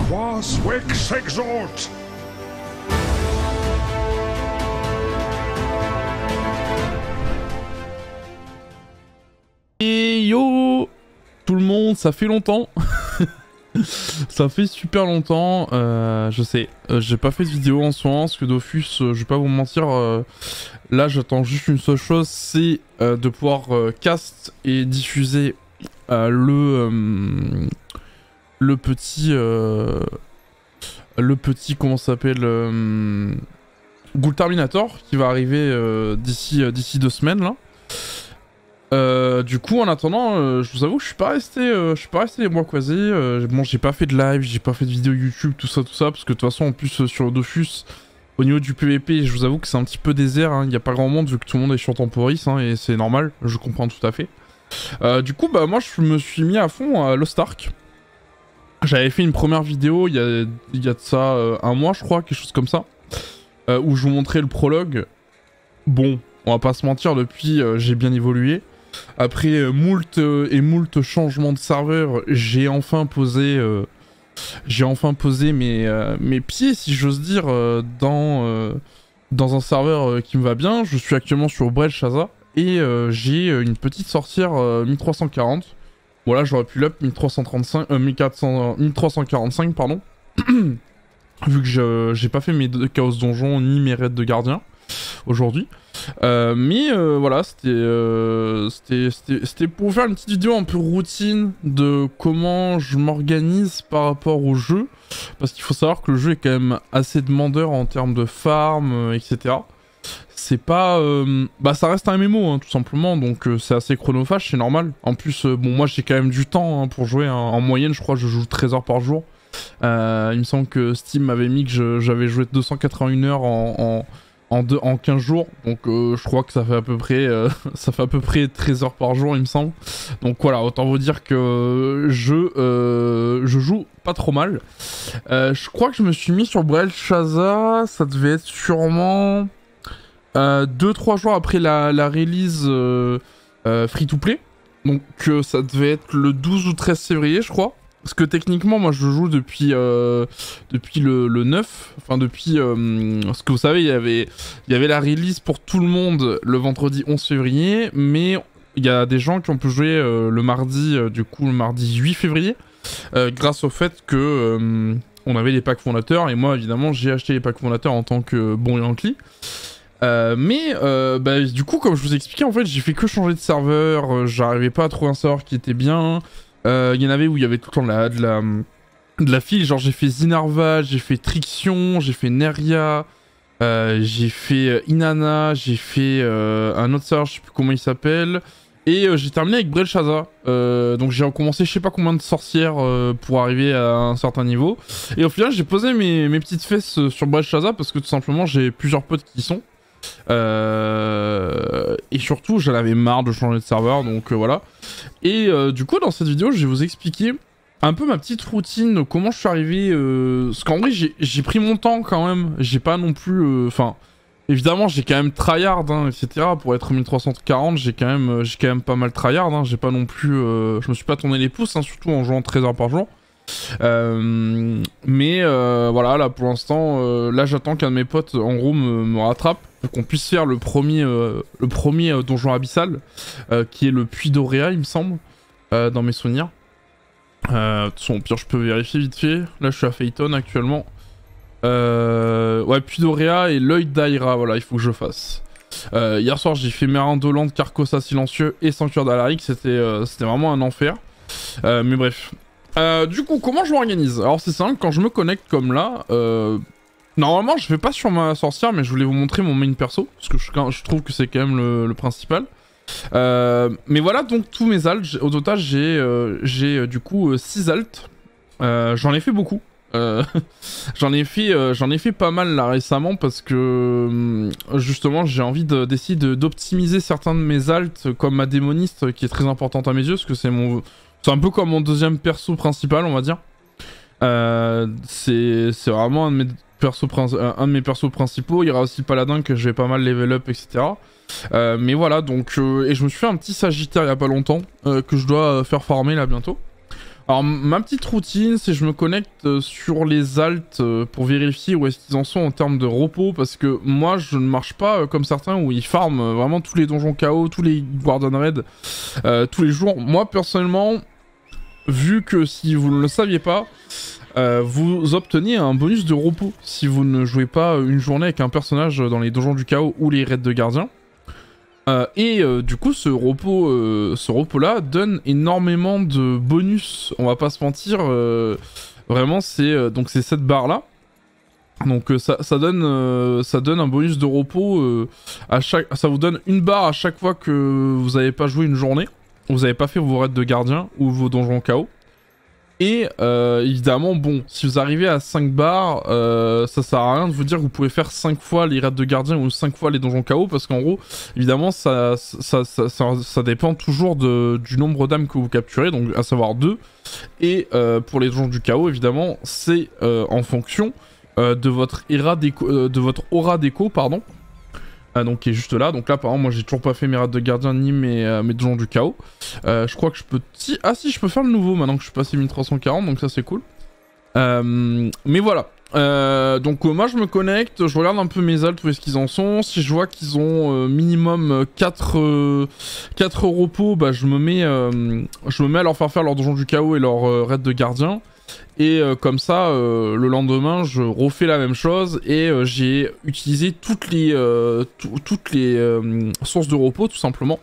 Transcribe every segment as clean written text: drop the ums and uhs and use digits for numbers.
Quas Vix exort! Et yo tout le monde, ça fait longtemps. Ça fait super longtemps, je sais, j'ai pas fait de vidéo en ce moment, parce que Dofus, je vais pas vous mentir, là j'attends juste une seule chose, c'est de pouvoir cast et diffuser le petit, comment ça s'appelle, Ghoul Terminator, qui va arriver d'ici 2 semaines là. Du coup, en attendant, je vous avoue que je suis pas resté les mois croisés. Bon, j'ai pas fait de live, j'ai pas fait de vidéo YouTube, tout ça, parce que de toute façon, en plus sur Dofus, au niveau du PVP, je vous avoue que c'est un petit peu désert. Hein. Il y a pas grand monde vu que tout le monde est sur Temporis, hein, et c'est normal, je comprends tout à fait. Du coup, bah moi, je me suis mis à fond à Lost Ark. J'avais fait une première vidéo il y a de ça 1 mois, je crois, quelque chose comme ça, où je vous montrais le prologue. Bon, on va pas se mentir, depuis, j'ai bien évolué. Après moult changements de serveur, j'ai enfin posé mes pieds, si j'ose dire, dans un serveur qui me va bien. Je suis actuellement sur Belshazzar et j'ai une petite sorcière 1340. Voilà, j'aurais pu l'up 1345, pardon. Vu que j'ai pas fait mes chaos donjons ni mes raids de gardien aujourd'hui. Mais voilà, c'était pour faire une petite vidéo un peu routine de comment je m'organise par rapport au jeu. Parce qu'il faut savoir que le jeu est quand même assez demandeur en termes de farm, etc. C'est pas... bah ça reste un MMO, hein, tout simplement, donc c'est assez chronophage, c'est normal. En plus, bon, moi j'ai quand même du temps hein, pour jouer. Hein. En moyenne, je crois que je joue 13 heures par jour. Il me semble que Steam m'avait mis que j'avais joué 281 heures en 15 jours, donc je crois que ça fait à peu près 13 heures par jour, il me semble. Donc voilà, autant vous dire que je joue pas trop mal. Je crois que je me suis mis sur Belshazzar, ça devait être sûrement 2-3 jours après la release free to play. Donc ça devait être le 12 ou 13 février, je crois. Parce que techniquement, moi je joue depuis le 9, enfin depuis... parce que vous savez, il y avait la release pour tout le monde le vendredi 11 février, mais il y a des gens qui ont pu jouer le mardi, du coup le mardi 8 février, grâce au fait que on avait les packs fondateurs, et moi évidemment j'ai acheté les packs fondateurs en tant que bon Yankee. Mais bah, du coup, comme je vous expliquais, en fait j'ai fait que changer de serveur, j'arrivais pas à trouver un serveur qui était bien. Il y en avait où il y avait tout le temps de la file, genre j'ai fait Zinarva, j'ai fait Trixion, j'ai fait Neria, j'ai fait Inanna, j'ai fait un autre serveur, je sais plus comment il s'appelle, et j'ai terminé avec Belshazzar. Donc j'ai recommencé je sais pas combien de sorcières pour arriver à un certain niveau, et au final j'ai posé mes petites fesses sur Belshazzar parce que tout simplement j'ai plusieurs potes qui y sont. Et surtout j'en avais marre de changer de serveur, donc voilà. Et du coup dans cette vidéo je vais vous expliquer un peu ma petite routine, comment je suis arrivé, parce qu'en vrai j'ai pris mon temps quand même, j'ai pas non plus, enfin évidemment j'ai quand même tryhard hein, etc. Pour être 1340 j'ai quand même pas mal tryhard hein, j'ai pas non plus, je me suis pas tourné les pouces hein, surtout en jouant 13 heures par jour. Mais voilà, là pour l'instant, là j'attends qu'un de mes potes en gros me rattrape pour qu'on puisse faire le premier donjon abyssal, qui est le Puits d'Auréa il me semble, dans mes souvenirs. De toute façon au pire je peux vérifier vite fait, là je suis à Phaeton actuellement. Ouais, Puits d'Auréa et l'œil d'Aïra, voilà, il faut que je fasse. Hier soir j'ai fait Mérindolante, Carcosa Silencieux et Sanctuaire d'Alaric, c'était vraiment un enfer. Mais bref. Du coup, comment je m'organise? Alors c'est simple, quand je me connecte comme là, normalement je vais pas sur ma sorcière, mais je voulais vous montrer mon main perso, parce que je trouve que c'est quand même le principal. Mais voilà donc tous mes alts, au total j'ai du coup 6 alts, j'en ai fait beaucoup. J'en ai fait pas mal là récemment parce que justement j'ai envie d'essayer d'optimiser certains de mes alts, comme ma démoniste qui est très importante à mes yeux, parce que c'est un peu comme mon deuxième perso principal, on va dire. C'est vraiment un de mes persos principaux. Il y aura aussi le paladin que je vais pas mal level up, etc. Mais voilà, donc... et je me suis fait un petit sagittaire il y a pas longtemps, que je dois faire farmer là bientôt. Alors ma petite routine, c'est je me connecte sur les alts pour vérifier où est-ce qu'ils en sont en termes de repos, parce que moi je ne marche pas comme certains où ils farment vraiment tous les donjons KO, tous les Guardian Raid, tous les jours. Moi personnellement, vu que si vous ne le saviez pas, vous obtenez un bonus de repos si vous ne jouez pas une journée avec un personnage dans les donjons du chaos ou les raids de gardiens. Du coup, ce repos-là donne énormément de bonus. On va pas se mentir. Vraiment, c'est donc c'est cette barre-là. Donc ça donne un bonus de repos à chaque. Ça vous donne une barre à chaque fois que vous n'avez pas joué une journée, vous n'avez pas fait vos raids de gardien ou vos donjons KO. Et évidemment, bon, si vous arrivez à 5 barres, ça sert à rien de vous dire que vous pouvez faire 5 fois les raids de gardien ou 5 fois les donjons KO, parce qu'en gros, évidemment, ça dépend toujours du nombre d'âmes que vous capturez, donc à savoir 2. Et pour les donjons du KO, évidemment, c'est en fonction de votre aura d'écho, pardon. Donc qui est juste là. Donc là par exemple moi j'ai toujours pas fait mes raids de gardien ni mes donjons du chaos. Je crois que je peux... Ah si, je peux faire le nouveau maintenant que je suis passé 1340, donc ça c'est cool. Mais voilà. Donc moi je me connecte, je regarde un peu mes alts où est-ce qu'ils en sont. Si je vois qu'ils ont minimum 4 repos, bah je me mets à leur faire leur donjon du chaos et leur raid de gardien. Et comme ça, le lendemain, je refais la même chose et j'ai utilisé toutes les sources de repos, tout simplement.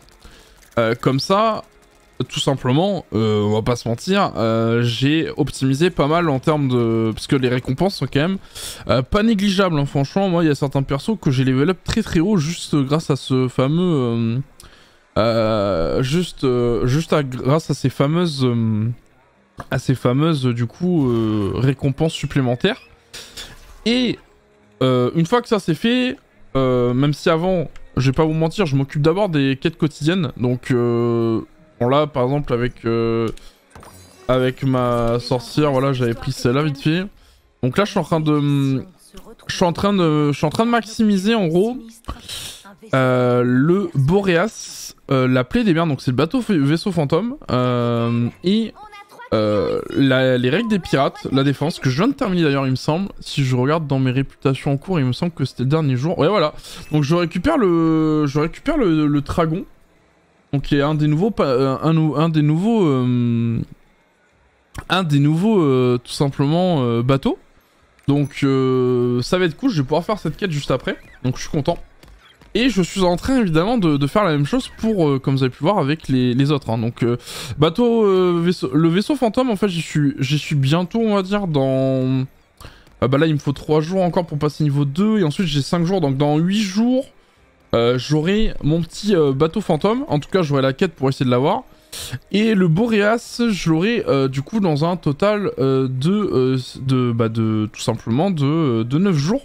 Comme ça, tout simplement, on va pas se mentir, j'ai optimisé pas mal en termes de... Parce que les récompenses sont quand même pas négligeables, hein. Franchement, moi, il y a certains persos que j'ai level up très très haut juste grâce à ce fameux... grâce à ces fameuses... du coup récompenses supplémentaires. Et une fois que ça c'est fait, même si avant, je vais pas vous mentir, je m'occupe d'abord des quêtes quotidiennes. Donc bon là par exemple avec ma sorcière, voilà, j'avais pris celle-là vite fait. Donc là je suis en train de maximiser en gros le Boreas, la plaie des mers, donc c'est le vaisseau fantôme, et les règles des pirates, la défense, que je viens de terminer d'ailleurs il me semble, si je regarde dans mes réputations en cours, il me semble que c'était le dernier jour, ouais voilà, donc je récupère le Tragon, donc qui est un des nouveaux, tout simplement bateaux, donc ça va être cool, je vais pouvoir faire cette quête juste après, donc je suis content. Et je suis en train évidemment de faire la même chose pour, comme vous avez pu voir, avec les autres. Hein. Donc le vaisseau fantôme, en fait, j'y suis bientôt, on va dire, dans... bah là, il me faut 3 jours encore pour passer niveau 2. Et ensuite, j'ai 5 jours. Donc dans 8 jours, j'aurai mon petit bateau fantôme. En tout cas, j'aurai la quête pour essayer de l'avoir. Et le Boreas, je l'aurai du coup dans un total tout simplement de 9 jours.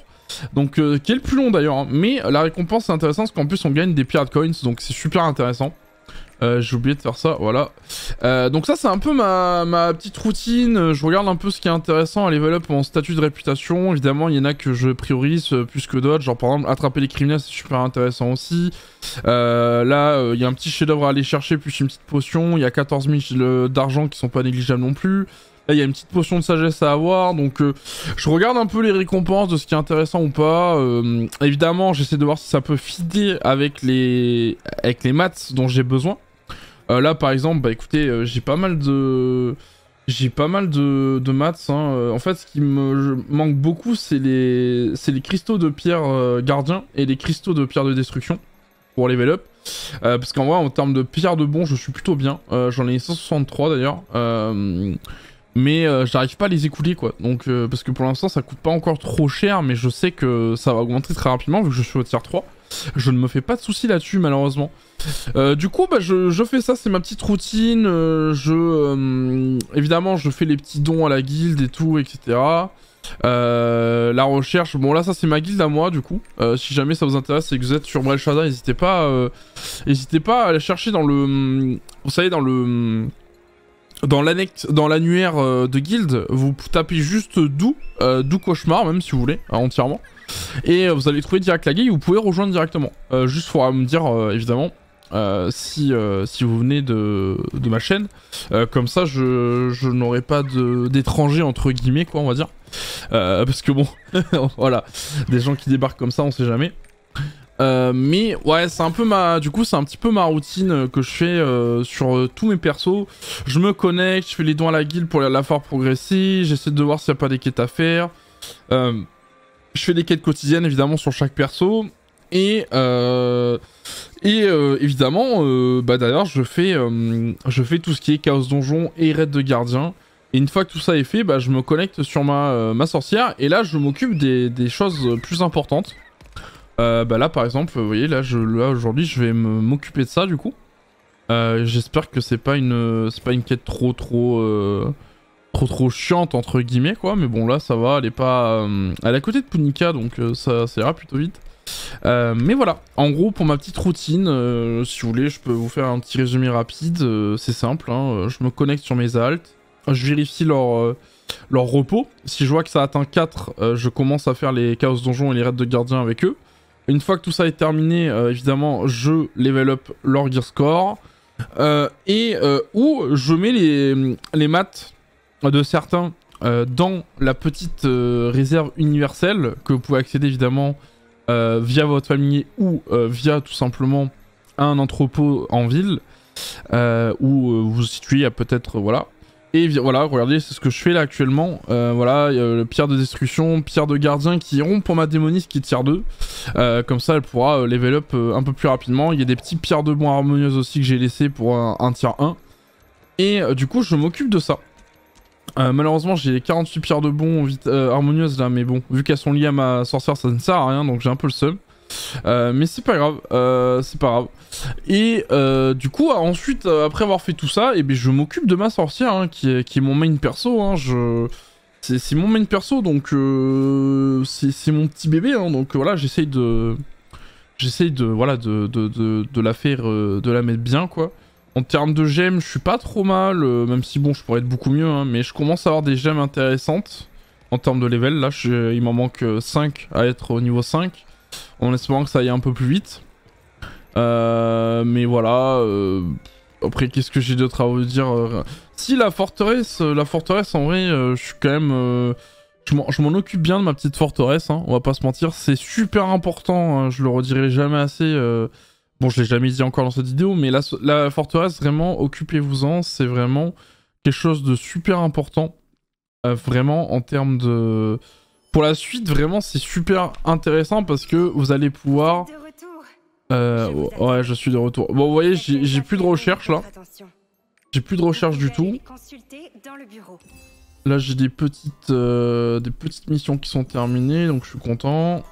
Donc qui est le plus long d'ailleurs, hein. Mais la récompense c'est intéressant parce qu'en plus on gagne des Pirate Coins, donc c'est super intéressant. J'ai oublié de faire ça, voilà. Donc ça c'est un peu ma petite routine, je regarde un peu ce qui est intéressant à level up mon statut de réputation. Évidemment il y en a que je priorise plus que d'autres, genre par exemple attraper les criminels c'est super intéressant aussi. Là il y a un petit chef d'œuvre à aller chercher plus une petite potion, il y a 14 000 d'argent qui sont pas négligeables non plus. Là, il y a une petite potion de sagesse à avoir, donc je regarde un peu les récompenses de ce qui est intéressant ou pas. Évidemment, j'essaie de voir si ça peut fitter avec les maths dont j'ai besoin. Là, par exemple, bah écoutez, j'ai pas mal de maths. Hein. En fait, ce qui me manque beaucoup, c'est les cristaux de pierre gardien et les cristaux de pierre de destruction pour level up. Parce qu'en vrai, en termes de pierre de bon, je suis plutôt bien. J'en ai 163 d'ailleurs. Mais j'arrive pas à les écouler quoi, donc parce que pour l'instant ça coûte pas encore trop cher, mais je sais que ça va augmenter très rapidement vu que je suis au tier 3. Je ne me fais pas de soucis là-dessus malheureusement. Du coup bah je fais ça, c'est ma petite routine, évidemment je fais les petits dons à la guilde et tout, etc. La recherche, bon là ça c'est ma guilde à moi du coup, si jamais ça vous intéresse et que vous êtes sur Brel'Shadar, n'hésitez pas à aller chercher dans le, vous savez dans l'annuaire de guild, vous tapez juste Doux Cauchemar, même si vous voulez, entièrement. Et vous allez trouver direct la guilde, vous pouvez rejoindre directement. Juste faudra me dire, évidemment, si vous venez de ma chaîne. Comme ça, je n'aurai pas d'étrangers, entre guillemets, quoi, on va dire. Parce que bon, voilà, des gens qui débarquent comme ça, on sait jamais. Mais ouais, c'est un peu du coup, c'est un petit peu ma routine que je fais sur tous mes persos. Je me connecte, je fais les dons à la guilde pour la faire progresser. J'essaie de voir s'il n'y a pas des quêtes à faire. Je fais des quêtes quotidiennes, évidemment, sur chaque perso. Et évidemment, d'ailleurs, je fais tout ce qui est chaos donjon et raid de gardien. Et une fois que tout ça est fait, je me connecte sur ma sorcière. Et là, je m'occupe des choses plus importantes. Là, par exemple, vous voyez, là aujourd'hui, je vais m'occuper de ça, du coup. J'espère que c'est pas une quête trop chiante, entre guillemets, quoi. Mais bon, là, ça va, elle est pas... elle est à côté de Punika, donc ça ira plutôt vite. Mais voilà, en gros pour ma petite routine, si vous voulez je peux vous faire un petit résumé rapide, c'est simple, hein, je me connecte sur mes altes, je vérifie leur repos, si je vois que ça atteint 4, je commence à faire les chaos donjons et les raids de gardien avec eux. Une fois que tout ça est terminé, évidemment je level up leur gear score, où je mets les maths de certains dans la petite réserve universelle que vous pouvez accéder évidemment via votre famille ou via tout simplement un entrepôt en ville où vous vous situez, il y a peut-être voilà. Et voilà, regardez, c'est ce que je fais là actuellement. Voilà, le pierre de destruction, pierre de gardien qui iront pour ma démoniste qui est tier 2. Comme ça, elle pourra level up un peu plus rapidement. Il y a des petits pierres de bois harmonieuses aussi que j'ai laissé pour un tier 1. Et du coup, je m'occupe de ça. Malheureusement j'ai 48 pierres de bon harmonieuses là, mais bon, vu qu'elles sont liées à ma sorcière ça ne sert à rien, donc j'ai un peu le seum. Mais c'est pas grave, c'est pas grave. Et du coup ensuite, après avoir fait tout ça, et je m'occupe de ma sorcière, hein, qui est mon main perso, hein, c'est mon main perso, donc c'est mon petit bébé, hein, donc voilà, j'essaye de la faire, de la mettre bien, quoi. En termes de gemmes, je suis pas trop mal, même si bon, je pourrais être beaucoup mieux, hein, mais je commence à avoir des gemmes intéressantes en termes de level. Là, il m'en manque 5 à être au niveau 5, en espérant que ça aille un peu plus vite. Mais voilà, après, qu'est-ce que j'ai d'autre à vous dire Si, la forteresse, en vrai, je suis quand même... je m'en occupe bien de ma petite forteresse, hein, on va pas se mentir, c'est super important, hein, je le redirai jamais assez... Bon, je l'ai jamais dit encore dans cette vidéo, mais la forteresse, vraiment, occupez-vous-en. C'est vraiment quelque chose de super important. Vraiment, en termes de... Pour la suite, vraiment, c'est super intéressant parce que vous allez pouvoir... Ouais, je suis de retour. Bon, vous voyez, j'ai plus de recherche, là. J'ai plus de recherche du tout. Là, j'ai des petites missions qui sont terminées, donc je suis content.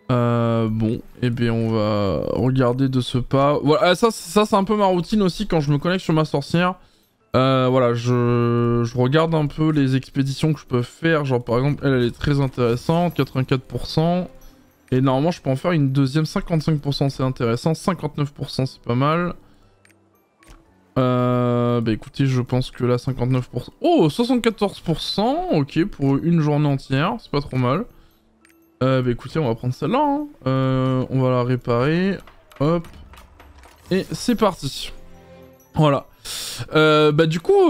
Bon, et on va regarder de ce pas. Voilà, ça c'est un peu ma routine aussi quand je me connecte sur ma sorcière. Voilà, je regarde un peu les expéditions que je peux faire. Genre par exemple, elle est très intéressante, 84%. Et normalement, je peux en faire une deuxième, 55%, c'est intéressant. 59%, c'est pas mal. Écoutez, je pense que là, 59%... Oh, 74%, ok, pour une journée entière, c'est pas trop mal. Écoutez, on va prendre celle-là, hein. On va la réparer, hop, et c'est parti. Voilà. Du coup,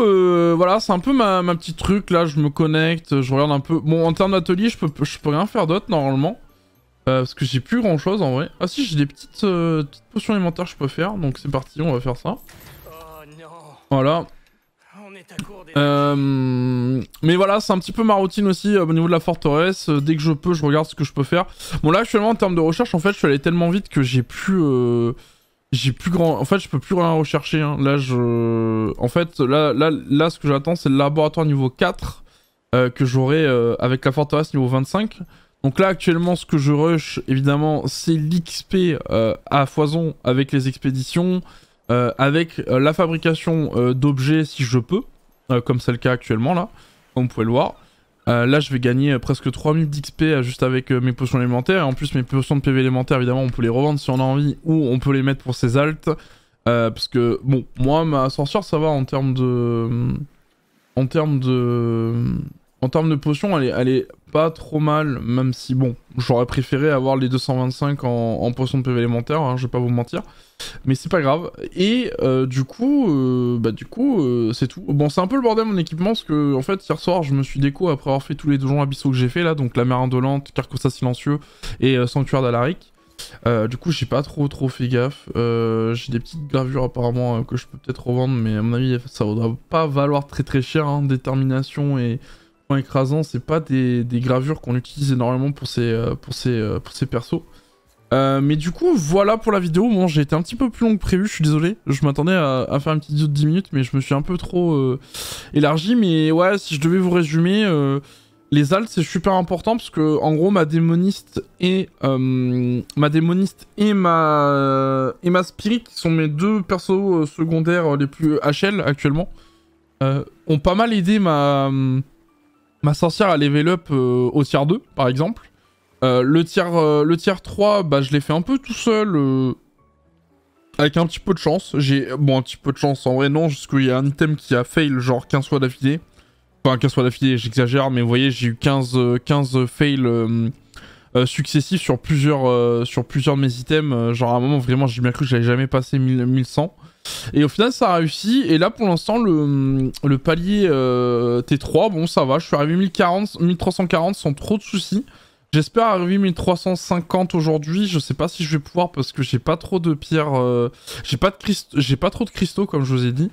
voilà, c'est un peu ma petite truc, là, je me connecte, je regarde un peu... Bon, en termes d'atelier, je peux rien faire d'autre, normalement. Parce que j'ai plus grand-chose, en vrai. Ah si, j'ai des petites potions alimentaires que je peux faire, donc c'est parti, on va faire ça. Voilà. Mais voilà, c'est un petit peu ma routine aussi au niveau de la forteresse. Dès que je peux, je regarde ce que je peux faire. Bon, là actuellement en termes de recherche, en fait, je suis allé tellement vite que j'ai plus grand. En fait, je peux plus rien rechercher. Hein. Là, en fait, là, ce que j'attends, c'est le laboratoire niveau 4 que j'aurai avec la forteresse niveau 25. Donc là, actuellement, ce que je rush, évidemment, c'est l'XP à foison avec les expéditions, avec la fabrication d'objets si je peux. Comme c'est le cas actuellement là, comme vous pouvez le voir. Là je vais gagner presque 3000 d'XP juste avec mes potions élémentaires. Et en plus mes potions de PV élémentaires évidemment on peut les revendre si on a envie. Ou on peut les mettre pour ses altes. Parce que bon, moi ma sorcière ça va en termes de... En termes de potions elle est pas trop mal, même si bon, j'aurais préféré avoir les 225 en potion de PV élémentaire, hein, je vais pas vous mentir. Mais c'est pas grave. Et du coup, c'est tout. Bon, c'est un peu le bordel mon équipement, parce que en fait, hier soir, je me suis déco après avoir fait tous les donjons abyssaux que j'ai fait là, donc la mer indolente, Carcosa silencieux et Sanctuaire d'Alaric. Du coup, j'ai pas trop fait gaffe. J'ai des petites gravures apparemment que je peux peut-être revendre, mais à mon avis, ça va pas valoir très cher. Hein. Détermination et point écrasant, c'est pas des gravures qu'on utilise énormément pour ces persos. Mais du coup, voilà pour la vidéo. Bon, j'ai été un petit peu plus long que prévu, je suis désolé. Je m'attendais à faire une petite vidéo de 10 minutes, mais je me suis un peu trop élargi. Mais ouais, si je devais vous résumer, les alts, c'est super important parce que, en gros, ma démoniste et ma spirit, qui sont mes deux persos secondaires les plus HL actuellement, ont pas mal aidé ma sorcière à level up au tier 2, par exemple. Le tier 3, bah, je l'ai fait un peu tout seul, avec un petit peu de chance. Bon, un petit peu de chance, en vrai non, parce qu'il y a un item qui a fail genre 15 fois d'affilée. Enfin, 15 fois d'affilée, j'exagère, mais vous voyez, j'ai eu 15 fails successifs sur plusieurs de mes items. Genre à un moment, vraiment, j'ai bien cru que j'allais jamais passer 1100. Et au final, ça a réussi. Et là, pour l'instant, le palier T3, bon, ça va. Je suis arrivé 1340 sans trop de soucis. J'espère arriver 1350 aujourd'hui. Je sais pas si je vais pouvoir parce que j'ai pas trop de pierres. J'ai pas trop de cristaux, comme je vous ai dit.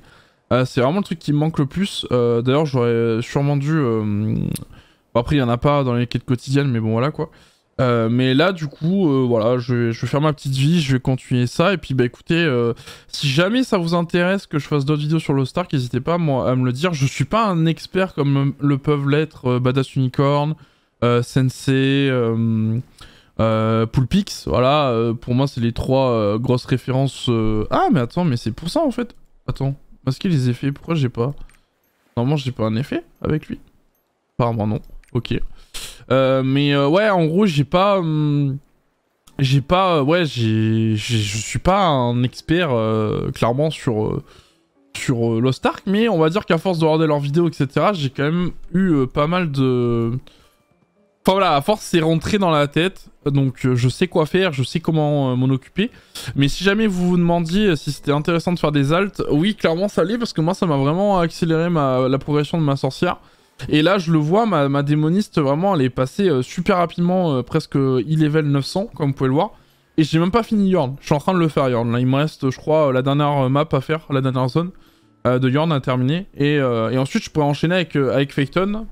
C'est vraiment le truc qui me manque le plus. D'ailleurs, j'aurais sûrement dû... Bon, après, il y en a pas dans les quêtes quotidiennes, mais bon, voilà quoi. Mais là, du coup, voilà, je vais faire ma petite vie, je vais continuer ça. Et puis, bah écoutez, si jamais ça vous intéresse que je fasse d'autres vidéos sur Lost Ark, n'hésitez pas moi, à me le dire. Je suis pas un expert comme le peuvent l'être Badass Unicorn, Sensei, Poolpix. Voilà, pour moi, c'est les trois grosses références. Ah, mais attends, mais c'est pour ça en fait. Attends, masquer les effets, pourquoi j'ai pas... Normalement, j'ai pas un effet avec lui. Apparemment, non. Ok. Ouais, en gros, je suis pas un expert clairement sur Lost Ark, mais on va dire qu'à force de regarder leurs vidéos, etc., j'ai quand même eu pas mal de... Enfin voilà, à force c'est rentré dans la tête, donc je sais quoi faire, je sais comment m'en occuper. Mais si jamais vous vous demandiez si c'était intéressant de faire des alts, oui, clairement ça l'est, parce que moi ça m'a vraiment accéléré la progression de ma sorcière. Et là, je le vois, ma démoniste, vraiment, elle est passée super rapidement, presque e-level 900, comme vous pouvez le voir. Et j'ai même pas fini Yorn. Je suis en train de le faire, Yorn. Là, il me reste, je crois, la dernière map à faire, la dernière zone de Yorn à terminer. Et ensuite, je pourrais enchaîner avec Phaeton.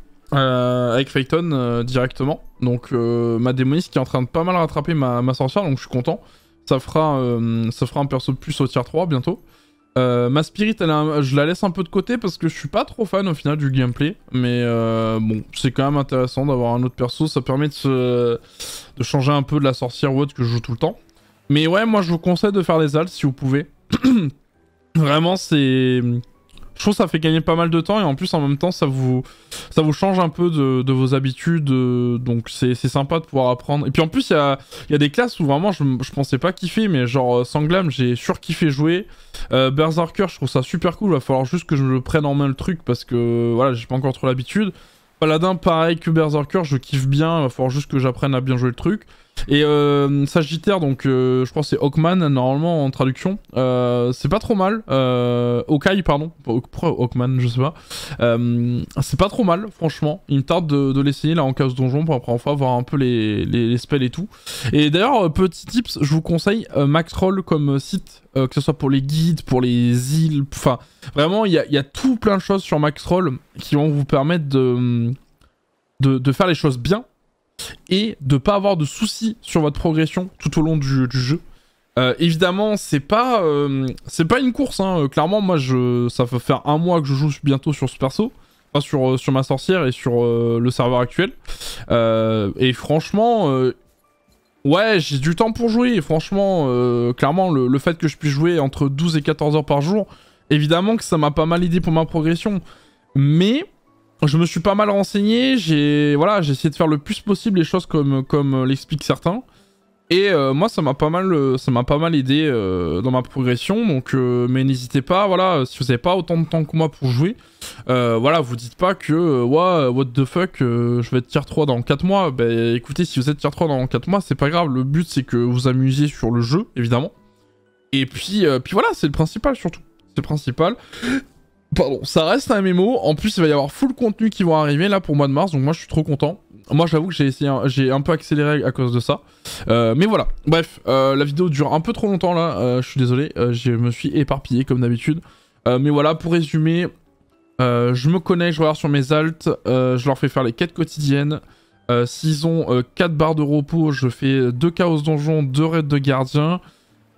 Directement. Donc, ma démoniste qui est en train de pas mal rattraper ma sorcière, donc je suis content. Ça fera un perso de plus au tier 3 bientôt. Ma spirit, je la laisse un peu de côté parce que je suis pas trop fan au final du gameplay. Mais bon, c'est quand même intéressant d'avoir un autre perso. Ça permet de changer un peu de la sorcière ou autre que je joue tout le temps. Mais ouais, moi je vous conseille de faire des alts si vous pouvez. Vraiment, c'est... Je trouve que ça fait gagner pas mal de temps et en plus en même temps ça vous change un peu de vos habitudes, donc c'est sympa de pouvoir apprendre. Et puis en plus il y a des classes où vraiment je pensais pas kiffer, mais genre Sanglam j'ai surkiffé jouer. Berserker je trouve ça super cool, va falloir juste que je me prenne en main le truc parce que voilà j'ai pas encore trop l'habitude. Paladin pareil que Berserker, je kiffe bien, va falloir juste que j'apprenne à bien jouer le truc. Et Sagittaire, donc je crois que c'est Hawkman normalement en traduction. C'est pas trop mal. Hawkeye, pardon. Pourquoi Hawkman, je sais pas. C'est pas trop mal, franchement. Il me tarde de l'essayer là en case donjon pour après enfin voir un peu les spells et tout. Et d'ailleurs, petit tips, je vous conseille Maxroll comme site, que ce soit pour les guides, pour les îles. Enfin, vraiment, il y a tout plein de choses sur Maxroll qui vont vous permettre de faire les choses bien. Et de pas avoir de soucis sur votre progression tout au long du jeu. Évidemment, c'est pas une course, hein. Clairement, moi, ça va faire un mois que je joue bientôt sur ce perso. Enfin, sur ma sorcière et sur le serveur actuel. Et franchement, ouais, j'ai du temps pour jouer. Et franchement, clairement, le fait que je puisse jouer entre 12 et 14 heures par jour, évidemment que ça m'a pas mal aidé pour ma progression. Mais... je me suis pas mal renseigné, j'ai essayé de faire le plus possible les choses comme l'expliquent certains. Et moi ça m'a pas mal aidé dans ma progression, donc mais n'hésitez pas, voilà, si vous avez pas autant de temps que moi pour jouer, voilà, vous dites pas que ouais, what the fuck, je vais être tier 3 dans 4 mois. Bah écoutez, si vous êtes tier 3 dans 4 mois, c'est pas grave, le but c'est que vous amusiez sur le jeu, évidemment. Et puis voilà, c'est le principal surtout, c'est le principal. Pardon, ça reste un MMO, en plus il va y avoir full contenu qui vont arriver là pour le mois de mars, donc moi je suis trop content. Moi j'avoue que j'ai un peu accéléré à cause de ça. Mais voilà, bref, la vidéo dure un peu trop longtemps là, je suis désolé, je me suis éparpillé comme d'habitude. Mais voilà, pour résumer, je me connecte, je regarde sur mes alts, je leur fais faire les quêtes quotidiennes. S'ils ont 4 barres de repos, je fais 2 chaos donjons, 2 raids de gardiens.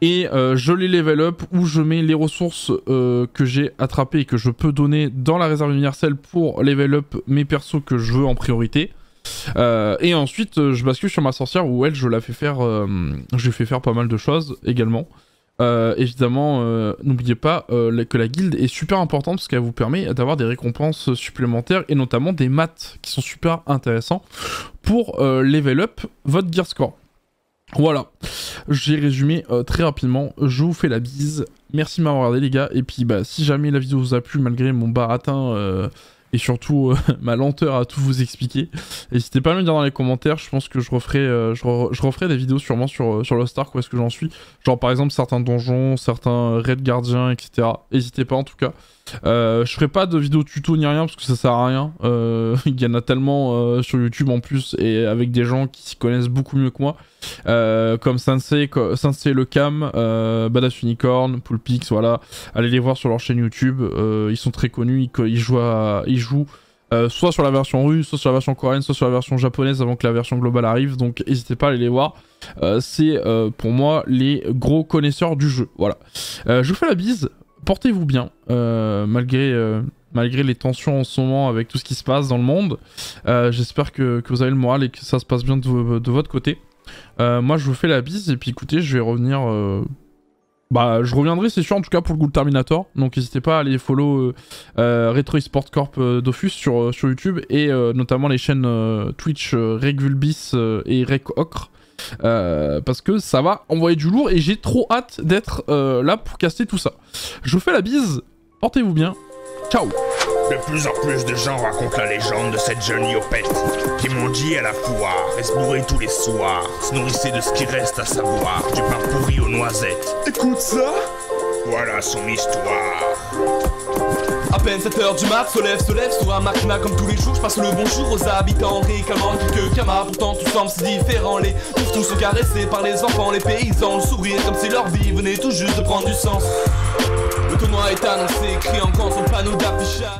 Et je les level up où je mets les ressources que j'ai attrapées et que je peux donner dans la réserve universelle pour level up mes persos que je veux en priorité. Et ensuite je bascule sur ma sorcière où elle je la fais faire, je lui fais faire pas mal de choses également. Évidemment n'oubliez pas que la guilde est super importante parce qu'elle vous permet d'avoir des récompenses supplémentaires et notamment des maths qui sont super intéressants pour level up votre gear score. Voilà, j'ai résumé très rapidement, je vous fais la bise, merci de m'avoir regardé les gars, et puis bah si jamais la vidéo vous a plu malgré mon baratin et surtout ma lenteur à tout vous expliquer, n'hésitez pas à me dire dans les commentaires, je pense que je referai des vidéos sûrement sur Lost Ark, où est-ce que j'en suis, genre par exemple certains donjons, certains raids gardiens, etc. N'hésitez pas en tout cas. Je ferai pas de vidéo tuto ni rien parce que ça sert à rien, il y en a tellement sur YouTube en plus et avec des gens qui s'y connaissent beaucoup mieux que moi, comme Sensei le Cam, Badass Unicorn, Poolpix, voilà, allez les voir sur leur chaîne YouTube, ils sont très connus, ils jouent soit sur la version russe, soit sur la version coréenne, soit sur la version japonaise avant que la version globale arrive, donc n'hésitez pas à aller les voir, c'est pour moi les gros connaisseurs du jeu, voilà. Je vous fais la bise. Portez-vous bien, malgré les tensions en ce moment avec tout ce qui se passe dans le monde. J'espère que vous avez le moral et que ça se passe bien de votre côté. Moi, je vous fais la bise et puis écoutez, je vais revenir... Bah, je reviendrai, c'est sûr, en tout cas pour le Ghoul Terminator. Donc n'hésitez pas à aller follow Retro Esport Corp Dofus sur YouTube et notamment les chaînes Twitch Regulbis et Rec Ocre. Parce que ça va envoyer du lourd et j'ai trop hâte d'être là pour caster tout ça. Je vous fais la bise, portez-vous bien, ciao. De plus en plus de gens racontent la légende de cette jeune Yopette qui mondit à la foire et se bourrait tous les soirs, se nourrissait de ce qui reste à savoir, du pain pourri aux noisettes. Écoute ça, voilà son histoire. À peine 7h du mat, se lève sur un machina comme tous les jours. Je passe le bonjour aux habitants, réclamant quelques camas. Pourtant tout semble si différent, les tous sont caressés par les enfants, les paysans, le sourire comme si leur vie venait tout juste de prendre du sens. Le tournoi est annoncé, écrit en grand sur le panneau d'affichage.